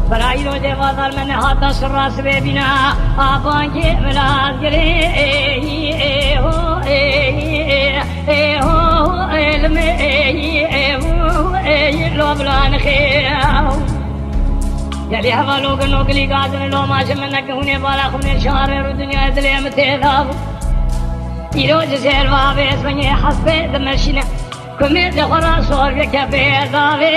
برايلو جوازر من هذا الراس ببنا ابانجي ملاذ جري هو لو بلان خيو يلي حوالو كنو كلي قادر لو ما شمنك هوني بالا خوني شهر الدنيا دلي متذاب يروج سير بابي اسمني حسبي دمشينا كمي دخرا صور بكفي داوي